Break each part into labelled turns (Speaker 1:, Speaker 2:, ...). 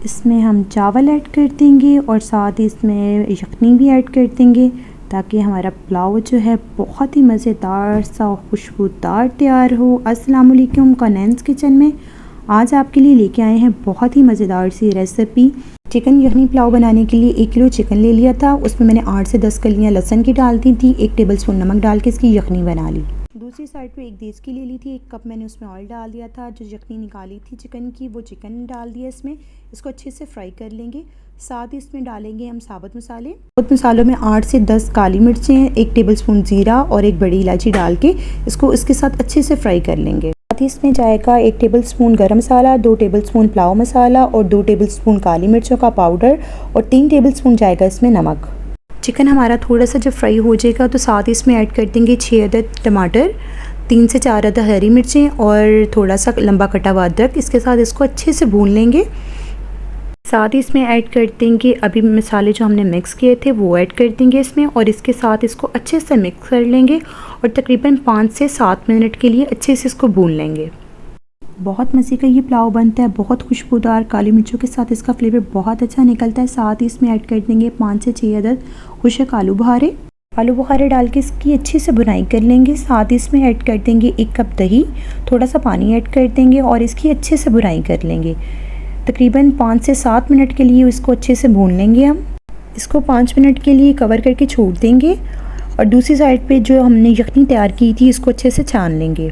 Speaker 1: इसमें हम चावल ऐड कर देंगे और साथ ही इसमें यखनी भी ऐड कर देंगे ताकि हमारा पुलाव जो है बहुत ही मज़ेदार सा और खुशबूदार तैयार हो। अस्सलाम वालेकुम कौनैन्स किचन में आज आपके लिए लेके आए हैं बहुत ही मज़ेदार सी रेसिपी। चिकन यखनी पुलाव बनाने के लिए 1 किलो चिकन ले लिया था, उसमें मैंने 8 से 10 कलियाँ लहसुन की डाल दी थी, 1 टेबलस्पून नमक डाल के इसकी यखनी बना ली। दूसरी साइड पे एक देसी घी ले ली थी, 1 कप मैंने उसमें ऑयल डाल दिया था। जो यखनी निकाली थी चिकन की वो चिकन डाल दिया इसमें, इसको अच्छे से फ्राई कर लेंगे। साथ ही इसमें डालेंगे हम साबुत मसाले। साबुत मसालों में 8 से 10 काली मिर्चें, 1 टेबलस्पून ज़ीरा और 1 बड़ी इलायची डाल के इसको इसके साथ अच्छे से फ्राई कर लेंगे। साथ ही इसमें जाएगा 1 टेबलस्पून गरम मसाला, 2 टेबलस्पून पुलाव मसाला और 2 टेबलस्पून काली मिर्चों का पाउडर और 3 टेबलस्पून जाएगा इसमें नमक। चिकन हमारा थोड़ा सा जब फ्राई हो जाएगा तो साथ ही इसमें ऐड कर देंगे 6 अदद टमाटर, 3 से 4 अदद हरी मिर्चें और थोड़ा सा लंबा कटा हुआ अदरक। इसके साथ इसको अच्छे से भून लेंगे। साथ ही इसमें ऐड कर देंगे अभी मसाले जो हमने मिक्स किए थे वो ऐड कर देंगे इसमें और इसके साथ इसको अच्छे से मिक्स कर लेंगे और तकरीबन 5 से 7 मिनट के लिए अच्छे से इसको भून लेंगे। बहुत मज़े का ये पुलाव बनता है, बहुत खुशबूदार, काली मिर्चों के साथ इसका फ्लेवर बहुत अच्छा निकलता है। साथ ही इसमें ऐड कर देंगे 5 से 6 अदद खुशक आलू बुखारे। आलू बुखारे डाल के इसकी अच्छी से बुनाई कर लेंगे। साथ ही इसमें ऐड कर देंगे 1 कप दही, थोड़ा सा पानी ऐड कर देंगे और इसकी अच्छे से बुनाई कर लेंगे। तकरीबन 5 से 7 मिनट के लिए इसको अच्छे से भून लेंगे। हम इसको 5 मिनट के लिए कवर करके छोड़ देंगे और दूसरी साइड पे जो हमने यखनी तैयार की थी इसको अच्छे से छान लेंगे।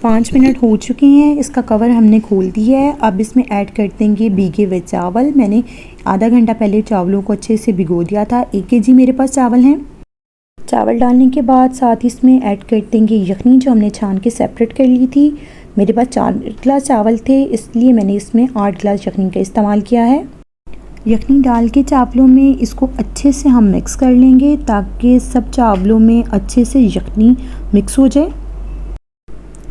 Speaker 1: 5 मिनट हो चुके हैं, इसका कवर हमने खोल दिया है। अब इसमें ऐड कर देंगे भीगे हुए चावल। मैंने आधा घंटा पहले चावलों को अच्छे से भिगो दिया था। 1 केजी मेरे पास चावल हैं। चावल डालने के बाद साथ ही इसमें ऐड कर देंगे यखनी जो हमने छान के सेपरेट कर ली थी। मेरे पास 4 गिलास चावल थे इसलिए मैंने इसमें 8 गिलास यखनी का इस्तेमाल किया है। यखनी डाल के चावलों में इसको अच्छे से हम मिक्स कर लेंगे ताकि सब चावलों में अच्छे से यखनी मिक्स हो जाए।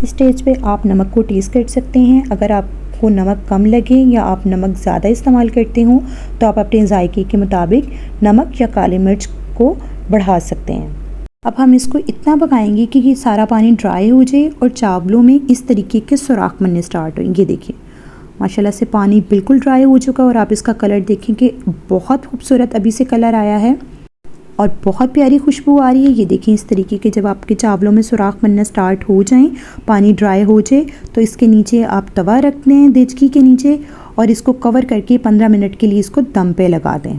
Speaker 1: इस स्टेज पे आप नमक को टेस्ट कर सकते हैं। अगर आपको नमक कम लगे या आप नमक ज़्यादा इस्तेमाल करते हो तो आप अपने जायके के मुताबिक नमक या काली मिर्च को बढ़ा सकते हैं। अब हम इसको इतना पकाएंगे कि ये सारा पानी ड्राई हो जाए और चावलों में इस तरीके के सुराख बनने स्टार्ट हो। ये देखिए माशाल्लाह से पानी बिल्कुल ड्राई हो चुका और आप इसका कलर देखें कि बहुत खूबसूरत अभी से कलर आया है और बहुत प्यारी खुशबू आ रही है। ये देखें इस तरीके के जब आपके चावलों में सुराख बनना स्टार्ट हो जाएं, पानी ड्राई हो जाए तो इसके नीचे आप तवा रख दें देचकी के नीचे और इसको कवर करके 15 मिनट के लिए इसको दम पे लगा दें।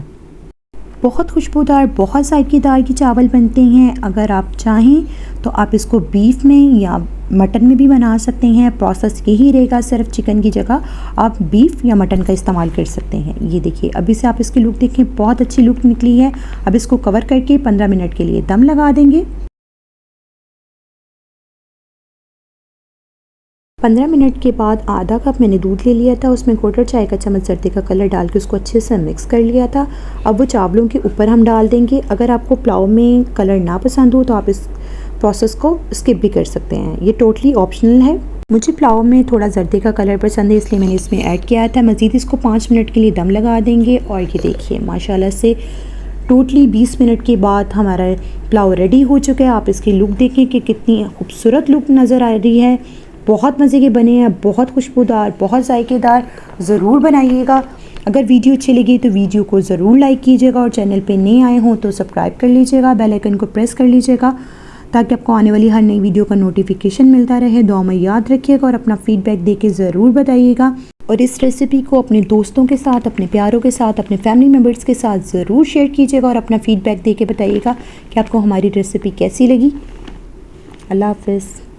Speaker 1: बहुत खुशबूदार, बहुत जायकेदार के चावल बनते हैं। अगर आप चाहें तो आप इसको बीफ में या मटन में भी बना सकते हैं। प्रोसेस यही रहेगा, सिर्फ चिकन की जगह आप बीफ या मटन का इस्तेमाल कर सकते हैं। ये देखिए अभी से आप इसकी लुक देखें, बहुत अच्छी लुक निकली है। अब इसको कवर करके 15 मिनट के लिए दम लगा देंगे। 15 मिनट के बाद आधा कप मैंने दूध ले लिया था, उसमें 1/4 चाय का चम्मच जर्दे का कलर डाल के उसको अच्छे से मिक्स कर लिया था। अब वो चावलों के ऊपर हम डाल देंगे। अगर आपको पुलाव में कलर ना पसंद हो तो आप इस प्रोसेस को स्किप भी कर सकते हैं, ये टोटली ऑप्शनल है। मुझे पुलाव में थोड़ा जर्दे का कलर पसंद है इसलिए मैंने इसमें ऐड किया था। मज़ीद इसको 5 मिनट के लिए दम लगा देंगे और ये देखिए माशाल्लाह से टोटली 20 मिनट के बाद हमारा पुलाव रेडी हो चुका है। आप इसकी लुक देखें कि कितनी खूबसूरत लुक नज़र आ रही है। बहुत मज़े के बने हैं, बहुत खुशबूदार, बहुत जायकेदार। ज़रूर बनाइएगा। अगर वीडियो अच्छी लगी तो वीडियो को ज़रूर लाइक कीजिएगा और चैनल पे नए आए हों तो सब्सक्राइब कर लीजिएगा, बेल आइकन को प्रेस कर लीजिएगा ताकि आपको आने वाली हर नई वीडियो का नोटिफिकेशन मिलता रहे। दुआ में याद रखिएगा और अपना फीडबैक दे के ज़रूर बताइएगा और इस रेसिपी को अपने दोस्तों के साथ, अपने प्यारों के साथ, अपने फैमिली मेम्बर्स के साथ ज़रूर शेयर कीजिएगा और अपना फीडबैक दे के बताइएगा कि आपको हमारी रेसिपी कैसी लगी। अल्लाह हाफ़िज़।